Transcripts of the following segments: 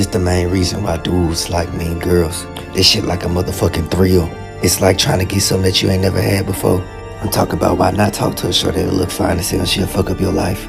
This the main reason why dudes like mean girls. This shit like a motherfucking thrill. It's like trying to get something that you ain't never had before. I'm talking about why not talk to a shorty that'll look fine as hell, she'll fuck up your life.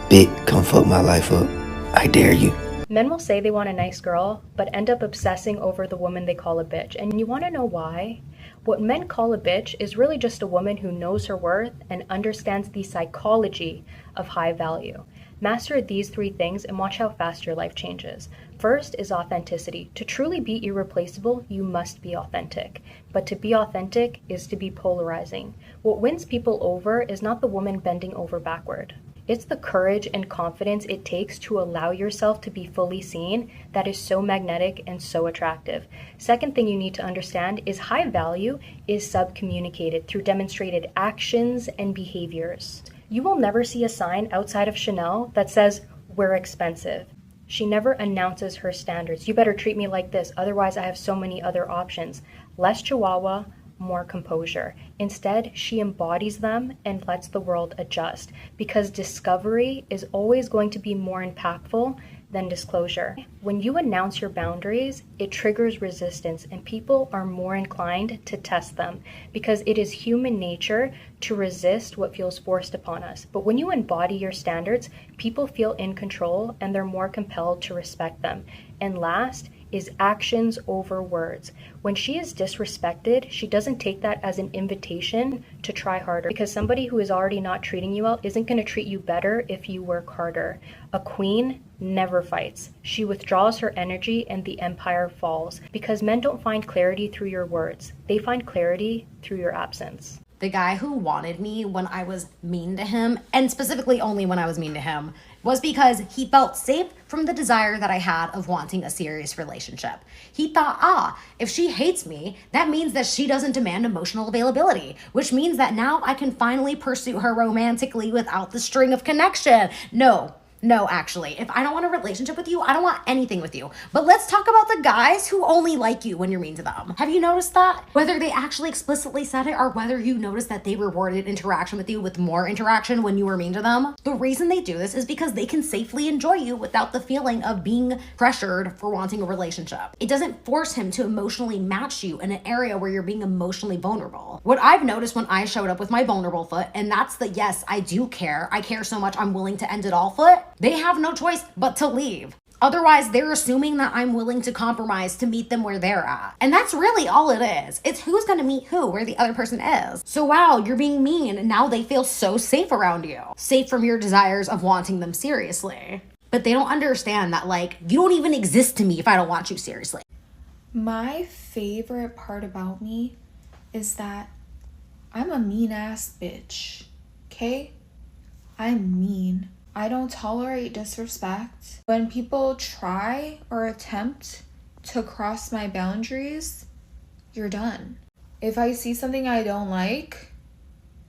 Bitch, come fuck my life up. I dare you. Men will say they want a nice girl, but end up obsessing over the woman they call a bitch. And you want to know why? What men call a bitch is really just a woman who knows her worth and understands the psychology of high value. Master these 3 things and watch how fast your life changes. First is authenticity. To truly be irreplaceable, you must be authentic. But to be authentic is to be polarizing. What wins people over is not the woman bending over backward. It's the courage and confidence it takes to allow yourself to be fully seen that is so magnetic and so attractive. Second thing you need to understand is high value is sub-communicated through demonstrated actions and behaviors. You will never see a sign outside of Chanel that says, "We're expensive." She never announces her standards. You better treat me like this, otherwise I have so many other options. Less chihuahua, more composure. Instead, she embodies them and lets the world adjust, because discovery is always going to be more impactful than disclosure. When you announce your boundaries, it triggers resistance and people are more inclined to test them because it is human nature to resist what feels forced upon us. But when you embody your standards, people feel in control and they're more compelled to respect them. And last is actions over words. When she is disrespected, she doesn't take that as an invitation to try harder, because somebody who is already not treating you well isn't going to treat you better if you work harder. A queen never fights. She withdraws her energy and the empire falls, because men don't find clarity through your words. They find clarity through your absence. The guy who wanted me when I was mean to him, and specifically only when I was mean to him, was because he felt safe from the desire that I had of wanting a serious relationship. He thought, if she hates me, that means that she doesn't demand emotional availability, which means that now I can finally pursue her romantically without the string of connection. No, actually, if I don't want a relationship with you, I don't want anything with you. But let's talk about the guys who only like you when you're mean to them. Have you noticed that? Whether they actually explicitly said it or whether you noticed that they rewarded interaction with you with more interaction when you were mean to them, the reason they do this is because they can safely enjoy you without the feeling of being pressured for wanting a relationship. It doesn't force him to emotionally match you in an area where you're being emotionally vulnerable. What I've noticed when I showed up with my vulnerable foot, and that's the yes, I do care, I care so much I'm willing to end it all foot, they have no choice but to leave. Otherwise, they're assuming that I'm willing to compromise to meet them where they're at. And that's really all it is. It's who's gonna meet who, where the other person is. So wow, you're being mean, and now they feel so safe around you. Safe from your desires of wanting them seriously. But they don't understand that, you don't even exist to me if I don't want you seriously. My favorite part about me is that I'm a mean-ass bitch, okay? I'm mean. I don't tolerate disrespect. When people try or attempt to cross my boundaries, you're done. If I see something I don't like,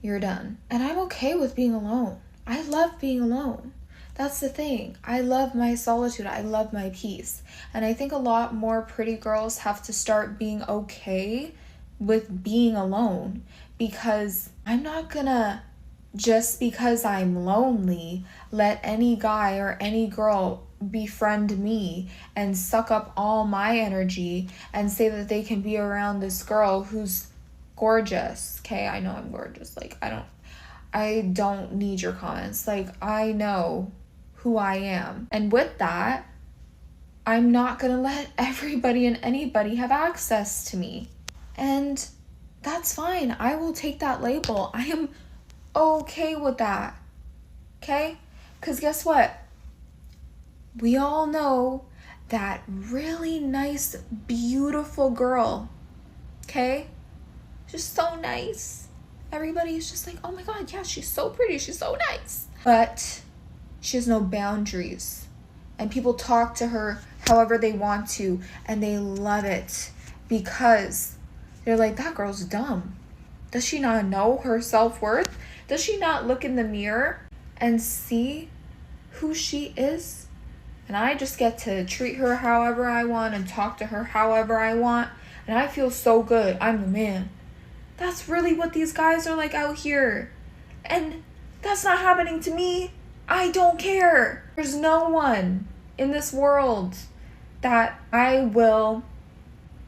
you're done. And I'm okay with being alone. I love being alone. That's the thing. I love my solitude. I love my peace. And I think a lot more pretty girls have to start being okay with being alone, because I'm not gonna, just because I'm lonely, let any guy or any girl befriend me and suck up all my energy and say that they can be around this girl who's gorgeous. Okay, I know I'm gorgeous. I don't need your comments. I know who I am. And with that, I'm not gonna let everybody and anybody have access to me. And that's fine. I will take that label. I am okay with that, okay? Because guess what? We all know that really nice, beautiful girl, okay? Just so nice. Everybody's just like, oh my God, yeah, she's so pretty, she's so nice. But she has no boundaries. And people talk to her however they want to, and they love it because they're like, that girl's dumb. Does she not know her self-worth? Does she not look in the mirror and see who she is? And I just get to treat her however I want and talk to her however I want. And I feel so good. I'm the man. That's really what these guys are like out here. And that's not happening to me. I don't care. There's no one in this world that I will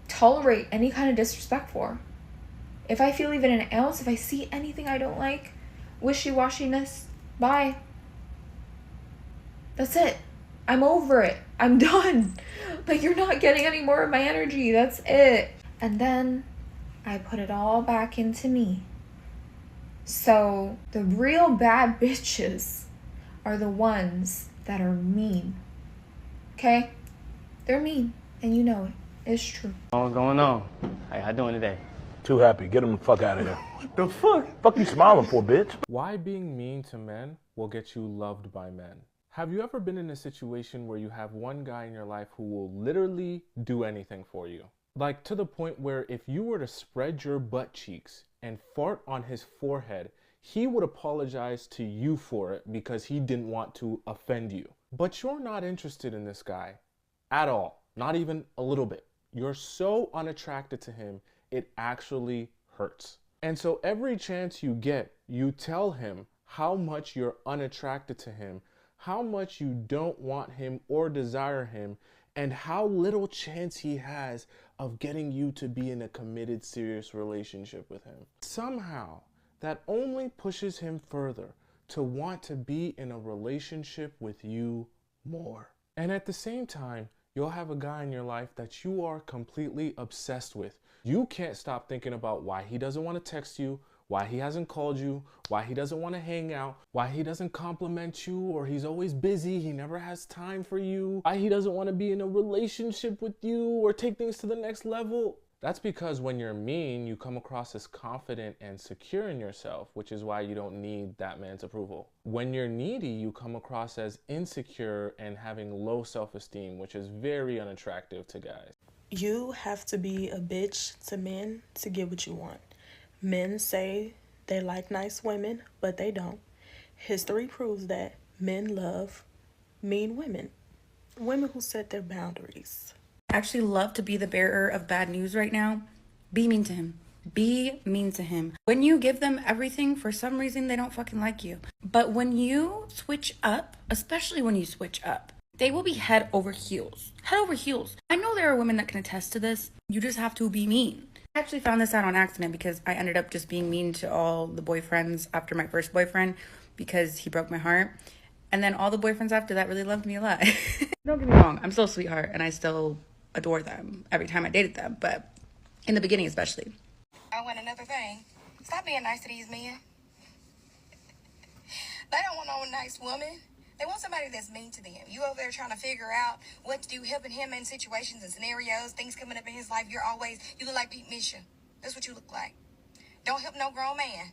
tolerate any kind of disrespect for. If I feel even an ounce, if I see anything I don't like, wishy-washiness, bye. That's it. I'm over it. I'm done. Like, you're not getting any more of my energy. That's it. And then I put it all back into me. So the real bad bitches are the ones that are mean. Okay? They're mean, and you know it. It's true. What's going on? How y'all doing today? Too happy. Get him the fuck out of here. What the fuck? Fuck you smiling for, bitch? Why being mean to men will get you loved by men? Have you ever been in a situation where you have one guy in your life who will literally do anything for you? Like, to the point where if you were to spread your butt cheeks and fart on his forehead, he would apologize to you for it because he didn't want to offend you. But you're not interested in this guy at all. Not even a little bit. You're so unattracted to him, it actually hurts. And so every chance you get, you tell him how much you're unattracted to him, how much you don't want him or desire him, and how little chance he has of getting you to be in a committed, serious relationship with him. Somehow, that only pushes him further to want to be in a relationship with you more. And at the same time, you'll have a guy in your life that you are completely obsessed with. You can't stop thinking about why he doesn't want to text you, why he hasn't called you, why he doesn't want to hang out, why he doesn't compliment you, or he's always busy, he never has time for you, why he doesn't want to be in a relationship with you or take things to the next level. That's because when you're mean, you come across as confident and secure in yourself, which is why you don't need that man's approval. When you're needy, you come across as insecure and having low self-esteem, which is very unattractive to guys. You have to be a bitch to men to get what you want. Men say they like nice women, but they don't. History proves that men love mean women. Women who set their boundaries. I actually love to be the bearer of bad news right now. Be mean to him. Be mean to him. When you give them everything, for some reason they don't fucking like you. But when you switch up, especially when you switch up, they will be head over heels. Head over heels. I know there are women that can attest to this. You just have to be mean. I actually found this out on accident because I ended up just being mean to all the boyfriends after my first boyfriend because he broke my heart. And then all the boyfriends after that really loved me a lot. Don't get me wrong, I'm still a sweetheart and I still adore them every time I dated them, but in the beginning especially. I want another thing. Stop being nice to these men. They don't want no nice woman. They want somebody that's mean to them. You over there trying to figure out what to do, helping him in situations and scenarios, things coming up in his life. You look like Pete Misha. That's what you look like. Don't help no grown man.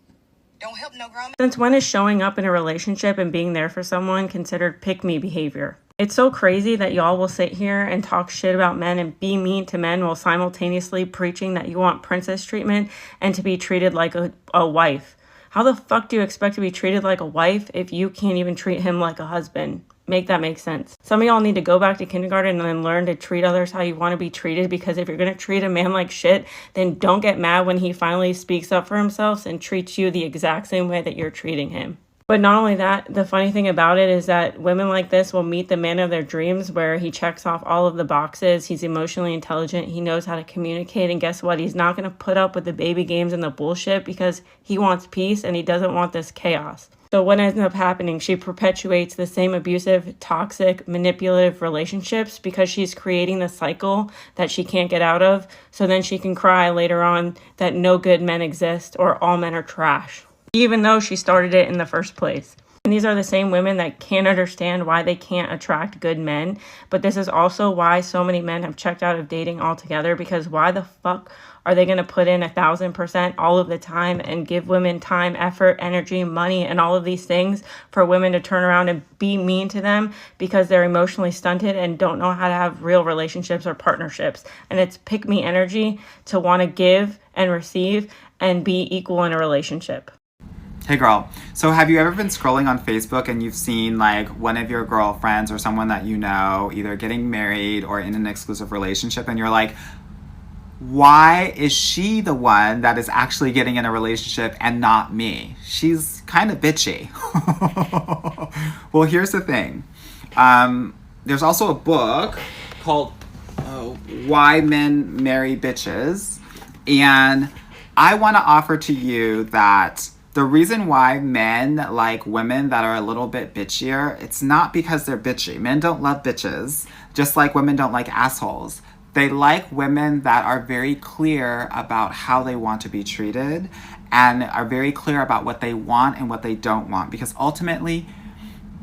Don't help no grown man. Since when is showing up in a relationship and being there for someone considered pick-me behavior? It's so crazy that y'all will sit here and talk shit about men and be mean to men while simultaneously preaching that you want princess treatment and to be treated like a wife. How the fuck do you expect to be treated like a wife if you can't even treat him like a husband? Make that make sense. Some of y'all need to go back to kindergarten and then learn to treat others how you want to be treated, because if you're going to treat a man like shit, then don't get mad when he finally speaks up for himself and treats you the exact same way that you're treating him. But not only that, the funny thing about it is that women like this will meet the man of their dreams where he checks off all of the boxes. He's emotionally intelligent. He knows how to communicate. And guess what? He's not going to put up with the baby games and the bullshit because he wants peace and he doesn't want this chaos. So what ends up happening? She perpetuates the same abusive, toxic, manipulative relationships because she's creating the cycle that she can't get out of. So then she can cry later on that no good men exist or all men are trash, even though she started it in the first place. And these are the same women that can't understand why they can't attract good men. But this is also why so many men have checked out of dating altogether, because why the fuck are they going to put in 1,000% all of the time and give women time, effort, energy, money, and all of these things for women to turn around and be mean to them because they're emotionally stunted and don't know how to have real relationships or partnerships? And it's pick me energy to want to give and receive and be equal in a relationship. Hey girl, so have you ever been scrolling on Facebook and you've seen like one of your girlfriends or someone that you know either getting married or in an exclusive relationship, and you're like, why is she the one that is actually getting in a relationship and not me? She's kind of bitchy. Well, here's the thing. There's also a book called why men marry bitches. And I want to offer to you that the reason why men like women that are a little bit bitchier, it's not because they're bitchy. Men don't love bitches, just like women don't like assholes. They like women that are very clear about how they want to be treated and are very clear about what they want and what they don't want. Because ultimately,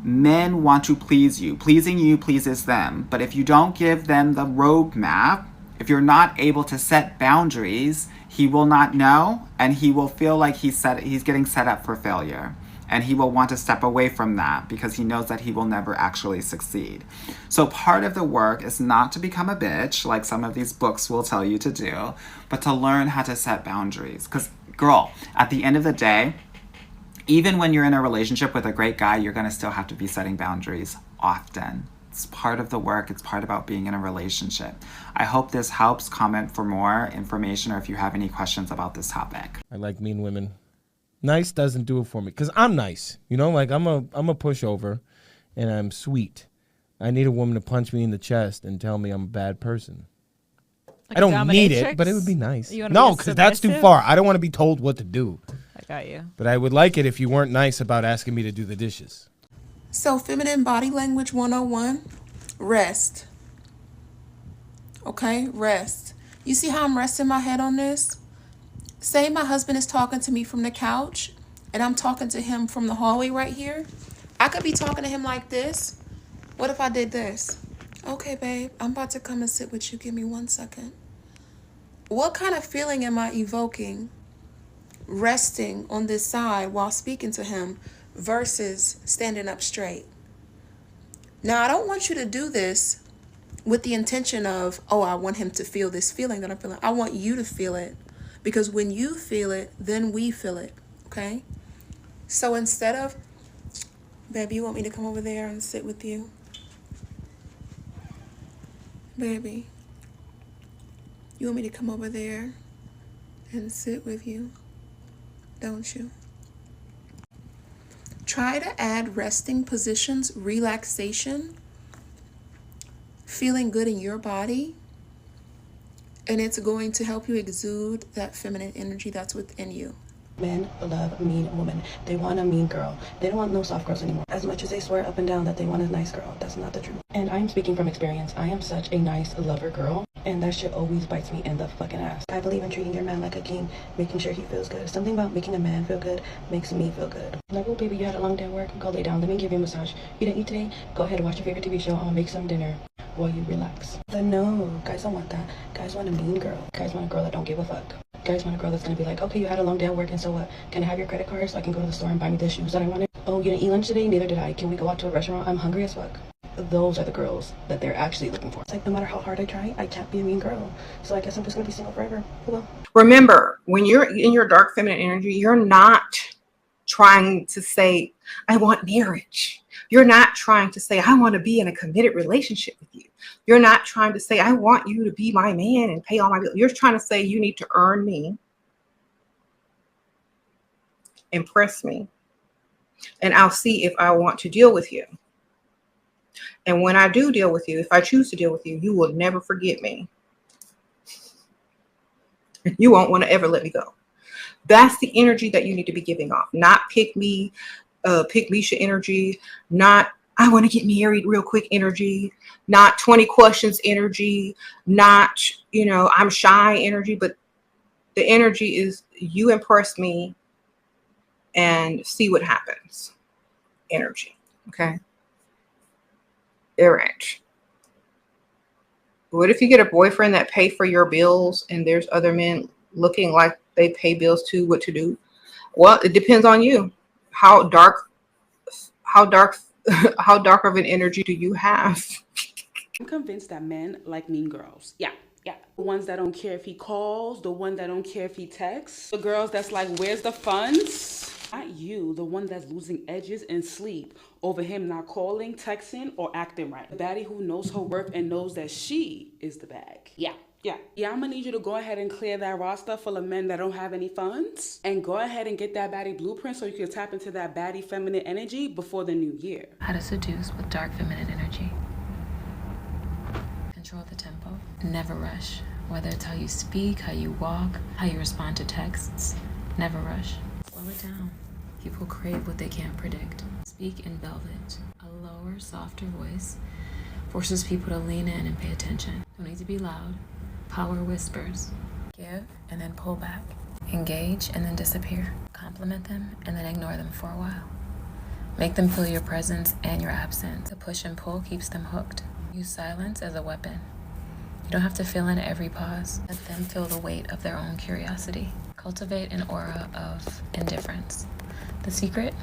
men want to please you. Pleasing you pleases them. But if you don't give them the roadmap, if you're not able to set boundaries, he will not know, and he will feel like he's getting set up for failure. And he will want to step away from that because he knows that he will never actually succeed. So part of the work is not to become a bitch, like some of these books will tell you to do, but to learn how to set boundaries. Because, girl, at the end of the day, even when you're in a relationship with a great guy, you're going to still have to be setting boundaries often. It's part of the work. It's part about being in a relationship. I hope this helps. Comment for more information or if you have any questions about this topic. I like mean women. Nice doesn't do it for me because I'm nice. You know, like I'm a pushover and I'm sweet. I need a woman to punch me in the chest and tell me I'm a bad person. Like I don't need it, but it would be nice. No, because that's too far. I don't want to be told what to do. I got you. But I would like it if you weren't nice about asking me to do the dishes. So, feminine body language 101, rest. Okay, rest. You see how I'm resting my head on this? Say my husband is talking to me from the couch and I'm talking to him from the hallway right here. I could be talking to him like this. What if I did this? Okay, babe, I'm about to come and sit with you. Give me 1 second. What kind of feeling am I evoking resting on this side while speaking to him versus standing up straight? Now, I don't want you to do this with the intention of, oh, I want him to feel this feeling that I'm feeling. I want you to feel it. Because when you feel it, then we feel it, okay? So instead of, baby, you want me to come over there and sit with you? Baby, you want me to come over there and sit with you? Don't you? Try to add resting positions, relaxation, feeling good in your body, and it's going to help you exude that feminine energy that's within you. Men love mean women. They want a mean girl. They don't want no soft girls anymore. As much as they swear up and down that they want a nice girl, that's not the truth. And I'm speaking from experience. I am such a nice lover girl, and that shit always bites me in the fucking ass. I believe in treating your man like a king, making sure he feels good. Something about making a man feel good makes me feel good. Like, oh baby, you had a long day at work. Go lay down. Let me give you a massage. You didn't eat today? Go ahead and watch your favorite TV show. I'll make some dinner while you relax. But no, guys don't want that. Guys want a mean girl. Guys want a girl that don't give a fuck. Guys want a girl that's gonna be like, okay, you had a long day at work, and so what? Can I have your credit card so I can go to the store and buy me the shoes that I wanted? Oh, you didn't eat lunch today? Neither did I. Can we go out to a restaurant? I'm hungry as fuck. Those are the girls that they're actually looking for. It's like, no matter how hard I try, I can't be a mean girl. So I guess I'm just gonna be single forever. Hello. Remember, when you're in your dark feminine energy, you're not trying to say, I want marriage. You're not trying to say, I want to be in a committed relationship with you. You're not trying to say, I want you to be my man and pay all my bills. You're trying to say, you need to earn me, impress me, and I'll see if I want to deal with you. And when I do deal with you, if I choose to deal with you, you will never forget me. You won't want to ever let me go. That's the energy that you need to be giving off. Not pick me, pick Misha energy, not I want to get married real quick energy, not 20 questions energy, not, you know, I'm shy energy, but the energy is you impress me and see what happens energy. Okay. All right. What if you get a boyfriend that pay for your bills and there's other men looking like they pay bills too? What to do? Well, it depends on you. How dark of an energy do you have? I'm convinced that men like mean girls. Yeah. The ones that don't care if he calls, the one that don't care if he texts, the girls that's like, where's the funds? Not you, the one that's losing edges and sleep over him not calling, texting, or acting right. The baddie who knows her worth and knows that she is the bag. Yeah, I'm gonna need you to go ahead and clear that roster full of men that don't have any funds and go ahead and get that baddie blueprint so you can tap into that baddie feminine energy before the new year. How to seduce with dark feminine energy. Control the tempo. Never rush. Whether it's how you speak, how you walk, how you respond to texts, never rush. Slow it down. People crave what they can't predict. Speak in velvet. A lower, softer voice forces people to lean in and pay attention. Don't need to be loud. Power whispers. Give and then pull back. Engage and then disappear. Compliment them and then ignore them for a while. Make them feel your presence and your absence. The push and pull keeps them hooked. Use silence as a weapon. You don't have to fill in every pause. Let them feel the weight of their own curiosity. Cultivate an aura of indifference. The secret?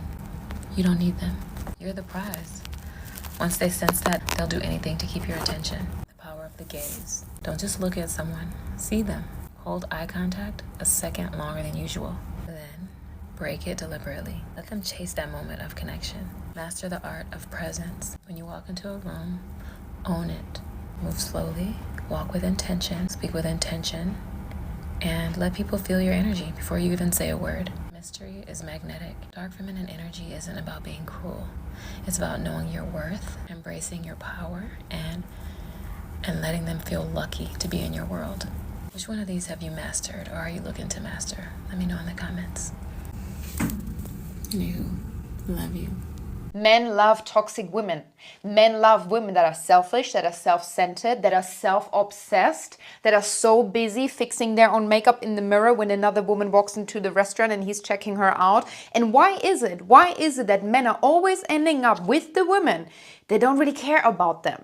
You don't need them. You're the prize. Once they sense that, they'll do anything to keep your attention. The power of the gaze. Don't just look at someone. See them. Hold eye contact a second longer than usual. Then, break it deliberately. Let them chase that moment of connection. Master the art of presence. When you walk into a room, own it. Move slowly. Walk with intention. Speak with intention. And let people feel your energy before you even say a word. Mystery is magnetic. Dark feminine energy isn't about being cruel. It's about knowing your worth, embracing your power, and letting them feel lucky to be in your world. Which one of these have you mastered, or are you looking to master? Let me know in the comments. Anywho, love you. Men love toxic women. Men love women that are selfish, that are self-centered, that are self-obsessed, that are so busy fixing their own makeup in the mirror when another woman walks into the restaurant and he's checking her out. And why is it? Why is it that men are always ending up with the women that don't really care about them?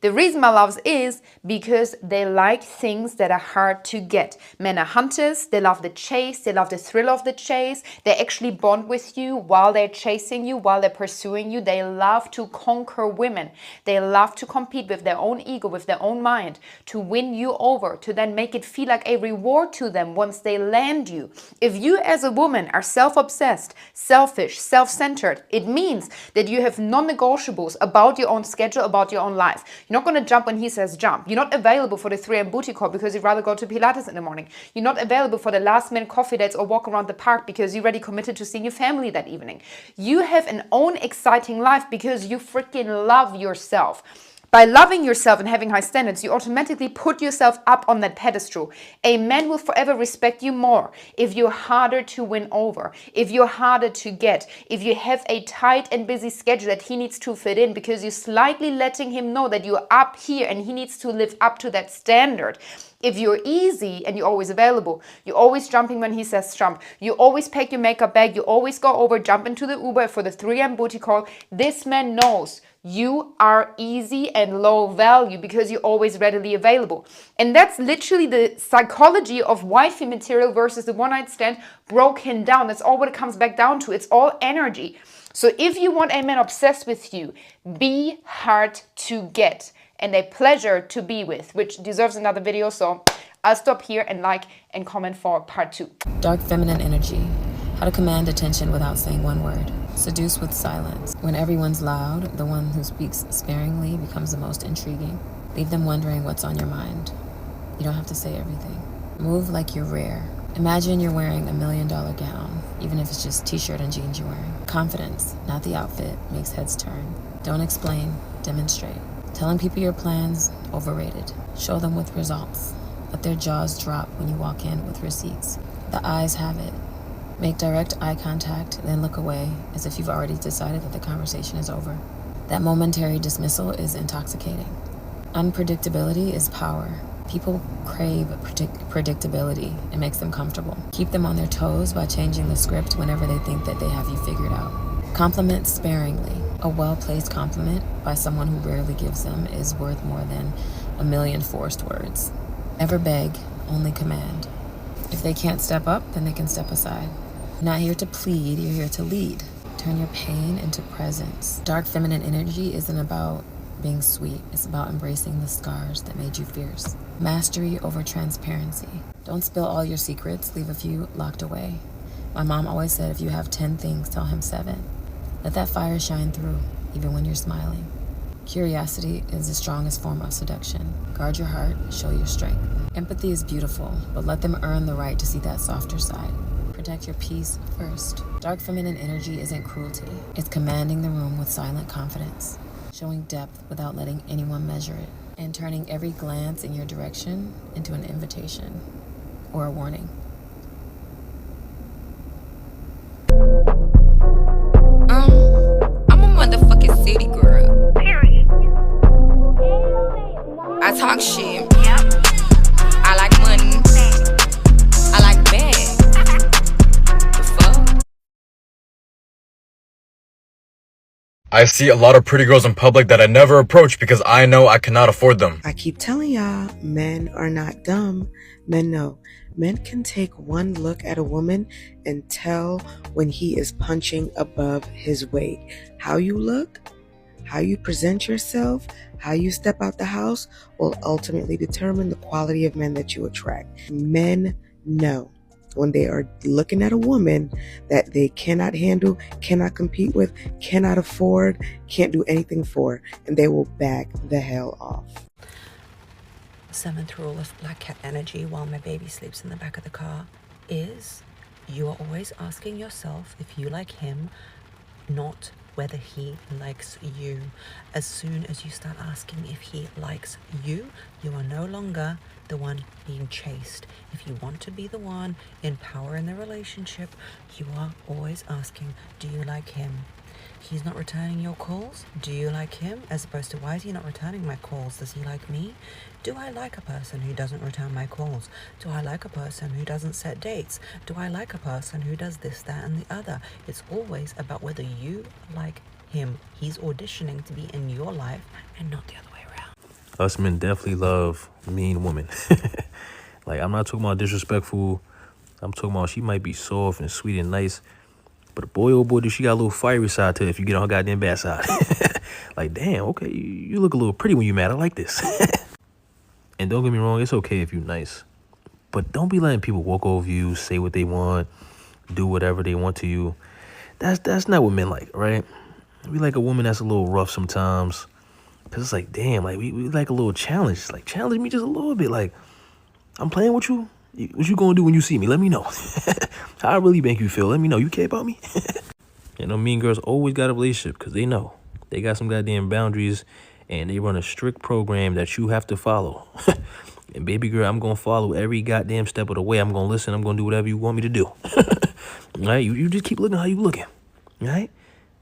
The reason, my loves, is because they like things that are hard to get. Men are hunters. They love the chase. They love the thrill of the chase. They actually bond with you while they're chasing you, while they're pursuing you. They love to conquer women. They love to compete with their own ego, with their own mind, to win you over, to then make it feel like a reward to them once they land you. If you as a woman are self-obsessed, selfish, self-centered, it means that you have non-negotiables about your own schedule, about your own life. You're not going to jump when he says jump. You're not available for the 3 a.m. booty call because you'd rather go to Pilates in the morning. You're not available for the last minute coffee dates or walk around the park because you're already committed to seeing your family that evening. You have an own exciting life because you freaking love yourself. By loving yourself and having high standards, you automatically put yourself up on that pedestal. A man will forever respect you more if you're harder to win over, if you're harder to get, if you have a tight and busy schedule that he needs to fit in because you're slightly letting him know that you're up here and he needs to live up to that standard. If you're easy and you're always available, you're always jumping when he says jump, you always pack your makeup bag, you always go over, jump into the Uber for the 3 a.m. booty call, this man knows you are easy and low value because you're always readily available. And that's literally the psychology of wifey material versus the one-night stand broken down. That's all what it comes back down to. It's all energy. So if you want a man obsessed with you, be hard to get and a pleasure to be with, which deserves another video. So I'll stop here and like and comment for part 2. Dark feminine energy. How to command attention without saying one word. Seduce with silence. When everyone's loud, the one who speaks sparingly becomes the most intriguing. Leave them wondering what's on your mind. You don't have to say everything. Move like you're rare. Imagine you're wearing $1 million gown, even if it's just t-shirt and jeans you're wearing. Confidence, not the outfit, makes heads turn. Don't explain, demonstrate. Telling people your plans, overrated. Show them with results. Let their jaws drop when you walk in with receipts. The eyes have it. Make direct eye contact, then look away as if you've already decided that the conversation is over. That momentary dismissal is intoxicating. Unpredictability is power. People crave predictability. It makes them comfortable. Keep them on their toes by changing the script whenever they think that they have you figured out. Compliment sparingly. A well-placed compliment by someone who rarely gives them is worth more than 1,000,000 forced words. Never beg, only command. If they can't step up, then they can step aside. You're not here to plead, you're here to lead. Turn your pain into presence. Dark feminine energy isn't about being sweet. It's about embracing the scars that made you fierce. Mastery over transparency. Don't spill all your secrets, leave a few locked away. My mom always said if you have 10 things, tell him 7. Let that fire shine through, even when you're smiling. Curiosity is the strongest form of seduction. Guard your heart, show your strength. Empathy is beautiful, but let them earn the right to see that softer side. Protect your peace first. Dark feminine energy isn't cruelty. It's commanding the room with silent confidence, showing depth without letting anyone measure it. and turning every glance in your direction into an invitation or a warning. I'm a motherfucking city girl. Period. I talk shit. I like money. I like bags. The fuck? I see a lot of pretty girls in public that I never approach because I know I cannot afford them. I keep telling y'all, men are not dumb. Men know. Men can take one look at a woman and tell when he is punching above his weight. How you look, how you present yourself, how you step out the house will ultimately determine the quality of men that you attract. Men know when they are looking at a woman that they cannot handle, cannot compete with, cannot afford, can't do anything for, and they will back the hell off. Seventh rule of Black Cat energy while my baby sleeps in the back of the car is you are always asking yourself if you like him, not whether he likes you. As soon as you start asking if he likes you, you are no longer the one being chased. If you want to be the one in power in the relationship, you are always asking, do you like him? He's not returning your calls? Do you like him? As opposed to, why is he not returning my calls? Does he like me? Do I like a person who doesn't return my calls? Do I like a person who doesn't set dates? Do I like a person who does this, that, and the other? It's always about whether you like him. He's auditioning to be in your life and not the other way around. Us men definitely love mean women. Like, I'm not talking about disrespectful. I'm talking about she might be soft and sweet and nice, but boy, oh boy, does she got a little fiery side to her if you get on her goddamn bad side. Like, damn, okay, you look a little pretty when you mad. I like this. And don't get me wrong, it's okay if you're nice. But don't be letting people walk over you, say what they want, do whatever they want to you. That's not what men like, right? We like a woman that's a little rough sometimes. Because it's like, damn, like we like a little challenge. It's like, challenge me just a little bit. Like, I'm playing with you. What you gonna do when you see me? Let me know. How I really make you feel. Let me know. You care about me? You know, mean girls always got a relationship because they know. They got some goddamn boundaries and they run a strict program that you have to follow. And baby girl, I'm gonna follow every goddamn step of the way. I'm gonna listen. I'm gonna do whatever you want me to do. Right? You just keep looking how you looking. Right?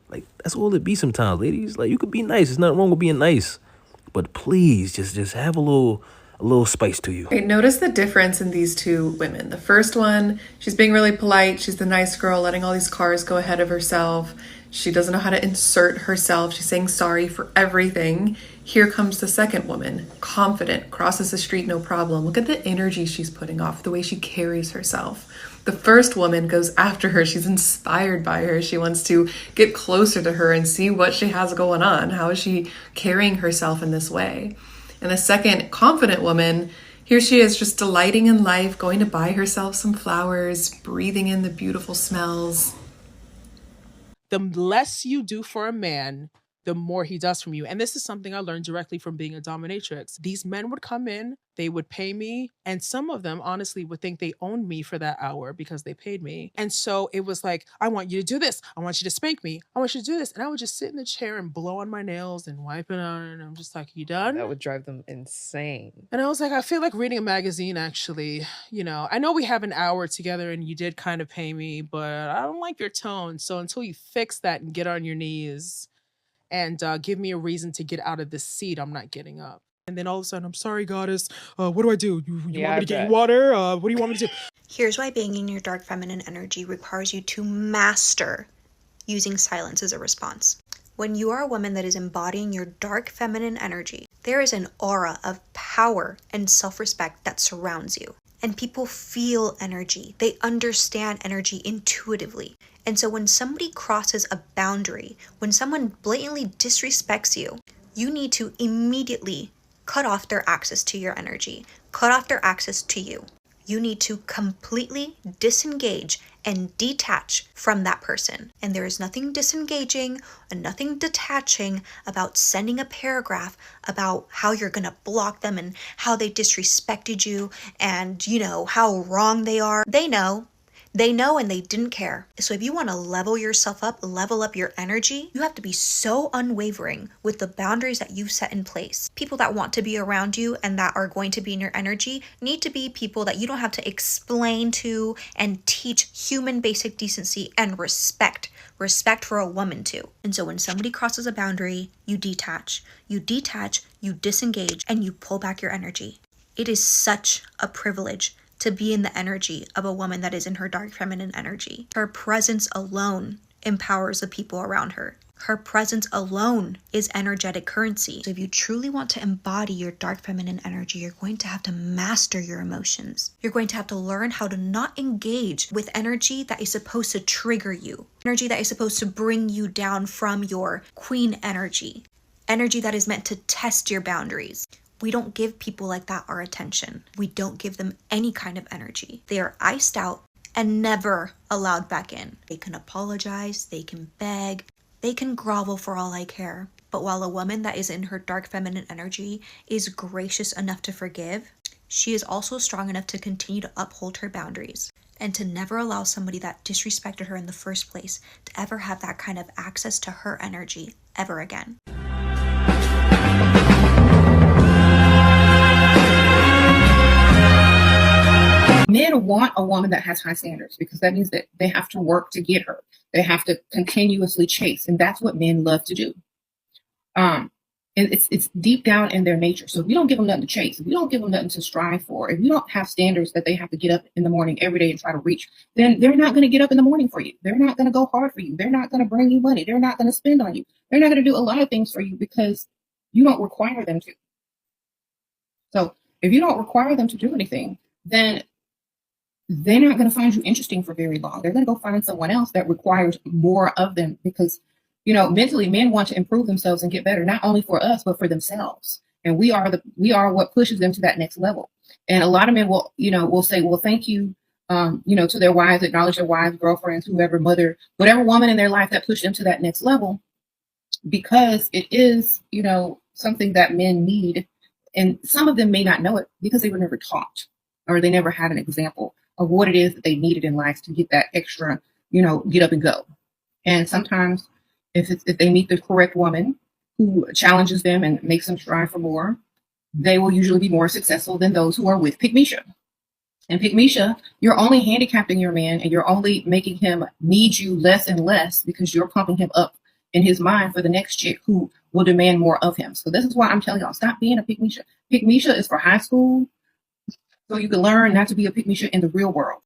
Like, that's all it be sometimes, ladies. Like, you could be nice. There's nothing wrong with being nice. But please, just have a little spice to you. Okay, notice the difference in these two women. The first one, she's being really polite. She's the nice girl, letting all these cars go ahead of herself. She doesn't know how to insert herself. She's saying sorry for everything. Here comes the second woman, confident, crosses the street, no problem. Look at the energy she's putting off, the way she carries herself. The first woman goes after her. She's inspired by her. She wants to get closer to her and see what she has going on. How is she carrying herself in this way? And the second confident woman, here she is just delighting in life, going to buy herself some flowers, breathing in the beautiful smells. The less you do for a man, the more he does from you. And this is something I learned directly from being a dominatrix. These men would come in, they would pay me, and some of them honestly would think they owned me for that hour because they paid me. And so it was like, I want you to do this. I want you to spank me. I want you to do this. And I would just sit in the chair and blow on my nails and wipe it on. And I'm just like, you done? That would drive them insane. And I was like, I feel like reading a magazine, actually. You know, I know we have an hour together and you did kind of pay me, but I don't like your tone. So until you fix that and get on your knees and give me a reason to get out of this seat, I'm not getting up. And then all of a sudden, I'm sorry, goddess. What do I do? You want me to get you water? What do you want me to do? Here's why banging your dark feminine energy requires you to master using silence as a response. When you are a woman that is embodying your dark feminine energy, there is an aura of power and self-respect that surrounds you. And people feel energy. They understand energy intuitively. And so when somebody crosses a boundary, when someone blatantly disrespects you, you need to immediately cut off their access to your energy, cut off their access to you. You need to completely disengage and detach from that person. And there is nothing disengaging and nothing detaching about sending a paragraph about how you're gonna block them and how they disrespected you and, you know, how wrong they are. They know. They know and they didn't care. So if you want to level yourself up, level up your energy, you have to be so unwavering with the boundaries that you've set in place. People that want to be around you and that are going to be in your energy need to be people that you don't have to explain to and teach human basic decency and respect. Respect for a woman too. And so when somebody crosses a boundary, you detach, you disengage, and you pull back your energy. It is such a privilege to be in the energy of a woman that is in her dark feminine energy. Her presence alone empowers the people around her. Her presence alone is energetic currency. So if you truly want to embody your dark feminine energy, you're going to have to master your emotions. You're going to have to learn how to not engage with energy that is supposed to trigger you, energy that is supposed to bring you down from your queen energy, energy that is meant to test your boundaries. We don't give people like that our attention. We don't give them any kind of energy. They are iced out and never allowed back in. They can apologize, they can beg, they can grovel for all I care. But while a woman that is in her dark feminine energy is gracious enough to forgive, she is also strong enough to continue to uphold her boundaries and to never allow somebody that disrespected her in the first place to ever have that kind of access to her energy ever again. Men want a woman that has high standards because that means that they have to work to get her. They have to continuously chase, and that's what men love to do. And it's deep down in their nature. So if you don't give them nothing to chase, if you don't give them nothing to strive for, if you don't have standards that they have to get up in the morning every day and try to reach, then they're not going to get up in the morning for you. They're not going to go hard for you. They're not going to bring you money. They're not going to spend on you. They're not going to do a lot of things for you because you don't require them to. So if you don't require them to do anything, then they're not going to find you interesting for very long. They're going to go find someone else that requires more of them because, mentally men want to improve themselves and get better, not only for us, but for themselves. And we are what pushes them to that next level. And a lot of men will say, well, thank you, to their wives, acknowledge their wives, girlfriends, whoever, mother, whatever woman in their life that pushed them to that next level, because it is, something that men need. And some of them may not know it because they were never taught or they never had an example of what it is that they needed in life to get that extra, get up and go. And sometimes if they meet the correct woman who challenges them and makes them strive for more, they will usually be more successful than those who are with Pygmisha. And Pygmisha, you're only handicapping your man and you're only making him need you less and less because you're pumping him up in his mind for the next chick who will demand more of him. So this is why I'm telling y'all, stop being a Pygmisha. Pygmisha is for high school, so you can learn not to be a Pygmisha in the real world.